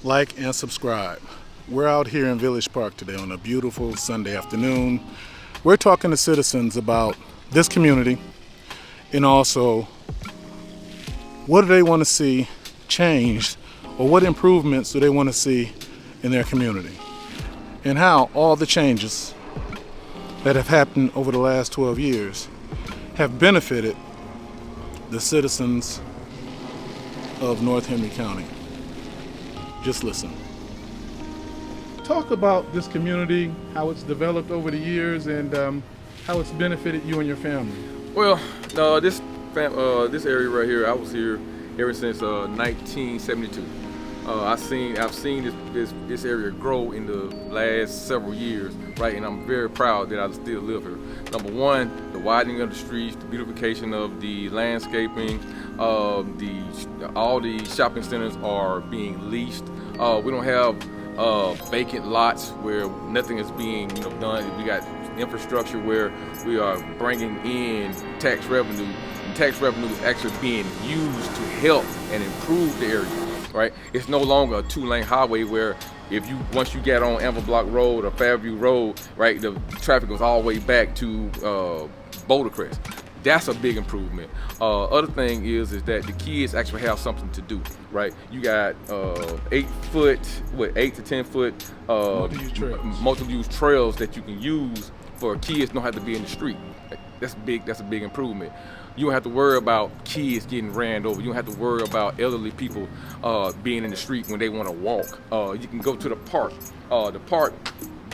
like, and subscribe. We're out here in Village Park today on a beautiful Sunday afternoon. We're talking to citizens about this community and also what do they want to see changed or what improvements do they want to see in their community and how all the changes that have happened over the last 12 years have benefited the citizens of North Henry County. Just listen. Talk about this community, how it's developed over the years, and how it's benefited you and your family. Well, this area right here, I was here ever since 1972. I've seen this area grow in the last several years, right? And I'm very proud that I still live here. Number one, the widening of the streets, the beautification of the landscaping, all the shopping centers are being leased. We don't have vacant lots where nothing is being done. We got infrastructure where we are bringing in tax revenue. And tax revenue is actually being used to help and improve the area. Right? It's no longer a two-lane highway where once you get on Anvil Block Road or Fairview Road, right, the traffic goes all the way back to Boulder Crest. That's a big improvement. Other thing is that the kids actually have something to do, right? You got 8 to 10 foot multiple-use trails that you can use for kids don't have to be in the street. That's big. That's a big improvement. You don't have to worry about kids getting ran over. You don't have to worry about elderly people being in the street when they want to walk. You can go to the park. The park,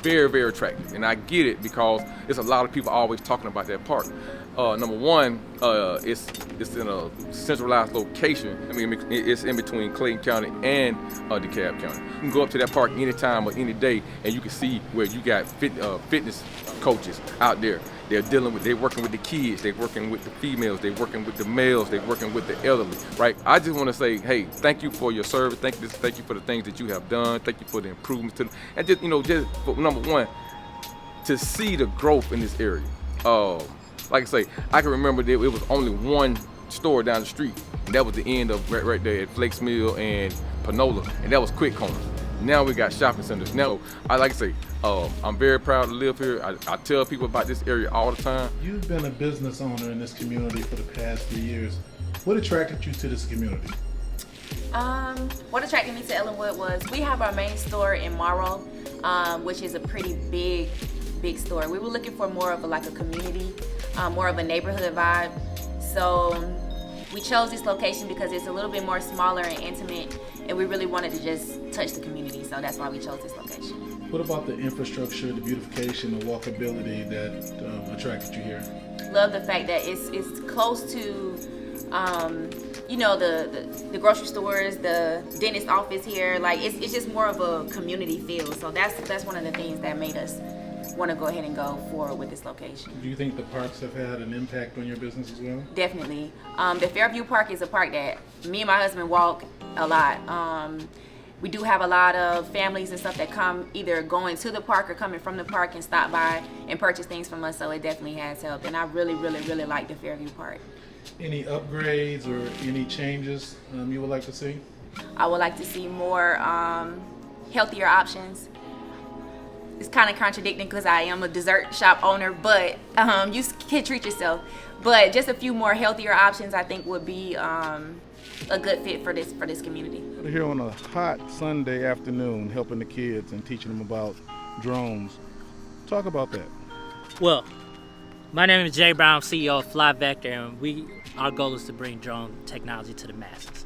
very, very attractive. And I get it because there's a lot of people always talking about that park. Number one, it's in a centralized location. I mean, it's in between Clayton County and DeKalb County. You can go up to that park anytime or any day, and you can see where you got fitness coaches out there. They're working with the kids, they're working with the females, they're working with the males, they're working with the elderly, right? I just want to say, hey, thank you for your service, thank you for the things that you have done, thank you for the improvements and just for, number one, to see the growth in this area. Like I say, I can remember that it was only one store down the street, and that was the end of right there at Flakes Mill and Panola, and that was Quick Corner. Now we got shopping centers. Now, I like to say, I'm very proud to live here. I tell people about this area all the time. You've been a business owner in this community for the past few years. What attracted you to this community? What attracted me to Ellenwood was we have our main store in Morrow, which is a pretty big store. We were looking for more of a community, more of a neighborhood vibe. So we chose this location because it's a little bit more smaller and intimate, and we really wanted to just touch the community. So that's why we chose this location. What about the infrastructure, the beautification, the walkability that attracted you here? Love the fact that it's close to, the grocery stores, the dentist office here. Like it's just more of a community feel. So that's one of the things that made us want to go ahead and go forward with this location. Do you think the parks have had an impact on your business as well? Definitely. The Fairview Park is a park that me and my husband walk a lot. We do have a lot of families and stuff that come either going to the park or coming from the park and stop by and purchase things from us, so it definitely has helped. And I really, really, really like the Fairview Park. Any upgrades or any changes you would like to see? I would like to see more healthier options. It's kind of contradicting because I am a dessert shop owner, but you can treat yourself. But just a few more healthier options I think would be a good fit for this community. We're here on a hot Sunday afternoon helping the kids and teaching them about drones. Talk about that. Well, my name is Jay Brown, CEO of Fly Vector, and our goal is to bring drone technology to the masses.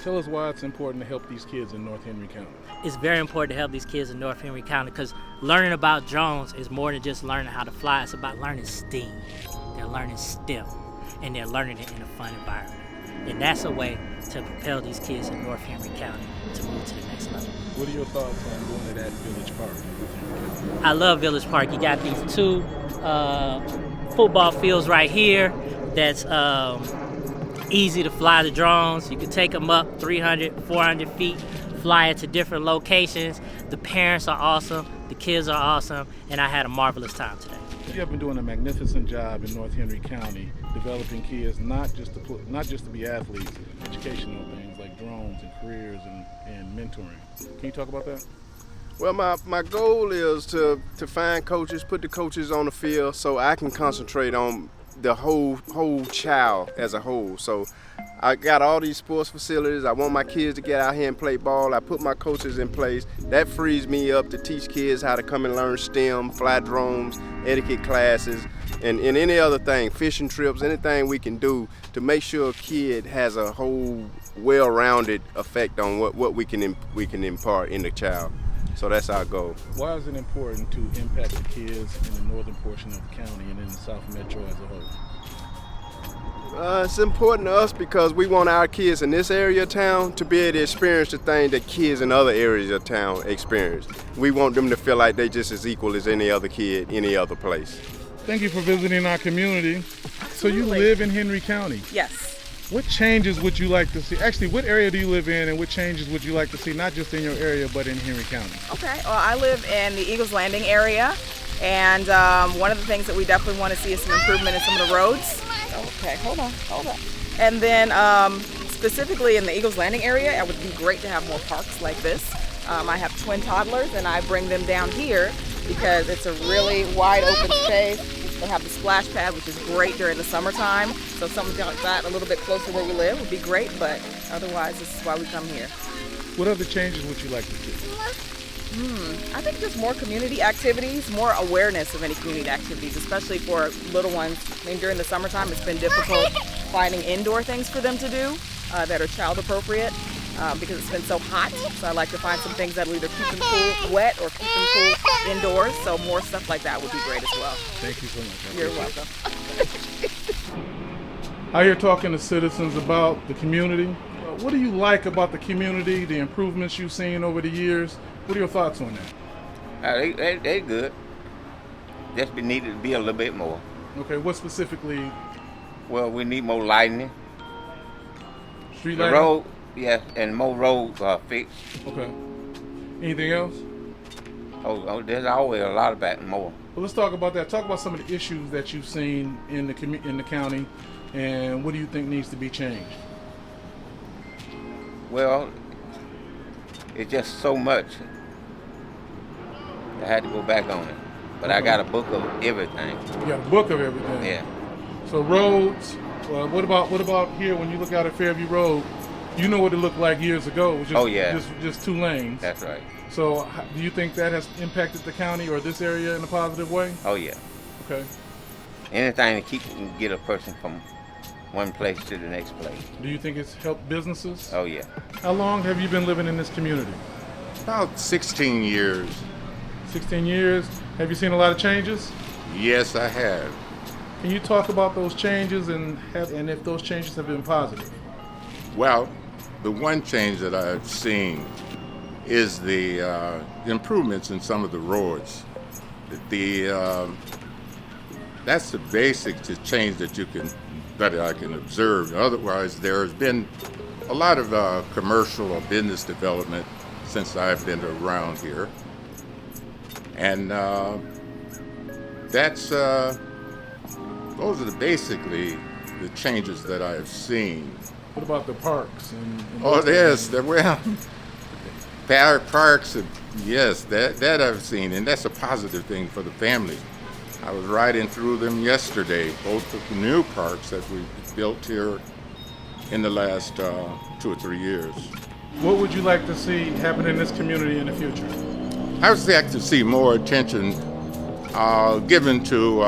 Tell us why it's important to help these kids in North Henry County. It's very important to help these kids in North Henry County because learning about drones is more than just learning how to fly. It's about learning STEAM. They're learning STEM, and they're learning it in a fun environment. And that's a way to propel these kids in North Henry County to move to the next level. What are your thoughts on going to that Village Park? I love Village Park. You got these 2 football fields right here that's easy to fly the drones. You can take them up 300, 400 feet, fly it to different locations. The parents are awesome, the kids are awesome, and I had a marvelous time today. You have been doing a magnificent job in North Henry County, developing kids not just to be athletes, educational things like drones and careers and mentoring. Can you talk about that? Well, my goal is to find coaches, put the coaches on the field so I can concentrate on the whole child as a whole. So I got all these sports facilities. I want my kids to get out here and play ball. I put my coaches in place. That frees me up to teach kids how to come and learn STEM, fly drones, etiquette classes, and any other thing, fishing trips, anything we can do to make sure a kid has a whole well-rounded effect on what we can impart in the child. So that's our goal. Why is it important to impact the kids in the northern portion of the county and in the South Metro as a whole? It's important to us because we want our kids in this area of town to be able to experience the thing that kids in other areas of town experience. We want them to feel like they just as equal as any other kid, any other place. Thank you for visiting our community. So you live in Henry County. Yes. What changes would you like to see? Actually, what area do you live in, and what changes would you like to see, not just in your area, but in Henry County? Okay. Well, I live in the Eagles Landing area, and one of the things that we definitely want to see is some improvement in some of the roads. Okay, hold on. And then specifically in the Eagles Landing area, it would be great to have more parks like this. I have twin toddlers, and I bring them down here because it's a really wide open space. They have the splash pad, which is great during the summertime. So something like that a little bit closer where we live would be great, but otherwise this is why we come here. What other changes would you like to see? I think just more community activities, more awareness of any community activities, especially for little ones. I mean, during the summertime, it's been difficult finding indoor things for them to do that are child appropriate because it's been so hot. So I like to find some things that will either keep them cool, wet, or keep them cool indoors. So more stuff like that would be great as well. Thank you so much. You're welcome. Out here talking to citizens about the community. What do you like about the community, the improvements you've seen over the years? What are your thoughts on that? They good. Just be needed to be a little bit more. Okay, what specifically? Well, we need more lighting. Street The lighting? road, yes, and more roads are fixed. Okay. Anything else? Oh, there's always a lot about more. Well, let's talk about that. Talk about some of the issues that you've seen in the county, and what do you think needs to be changed? Well, it's just so much. I had to go back on it. But I got a book of everything. You got a book of everything. Yeah. So roads. What about here? When you look out at Fairview Road, you know what it looked like years ago. It was just, just 2 lanes. That's right. So do you think that has impacted the county or this area in a positive way? Oh yeah. Okay. Anything to get a person from one place to the next place. Do you think it's helped businesses? Oh yeah. How long have you been living in this community? About 16 years. 16 years. Have you seen a lot of changes? Yes, I have. Can you talk about those changes and if those changes have been positive? Well, the one change that I've seen is the improvements in some of the roads. That's the basic change that I can observe. Otherwise, there's been a lot of commercial or business development since I've been around here. And those are basically the changes that I have seen. What about the parks? Parks, yes, that I've seen, and that's a positive thing for the family. I was riding through them yesterday, both of the new parks that we built here in the last 2 or 3 years. What would you like to see happen in this community in the future? I would like to see more attention given to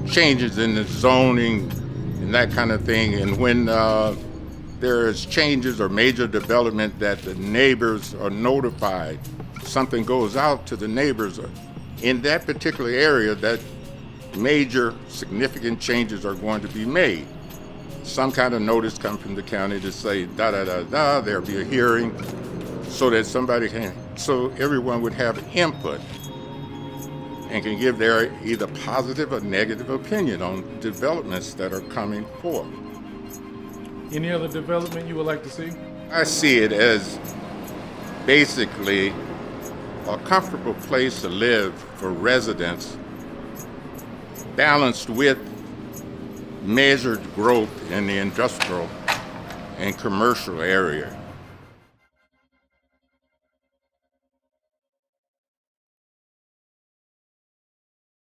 changes in the zoning and that kind of thing. And when there's changes or major development, that the neighbors are notified. Something goes out to the neighbors in that particular area that major significant changes are going to be made. Some kind of notice come from the county to say da-da-da-da, there'll be a hearing so that so everyone would have input and can give their either positive or negative opinion on developments that are coming forth. Any other development you would like to see? I see it as basically a comfortable place to live for residents, balanced with measured growth in the industrial and commercial area.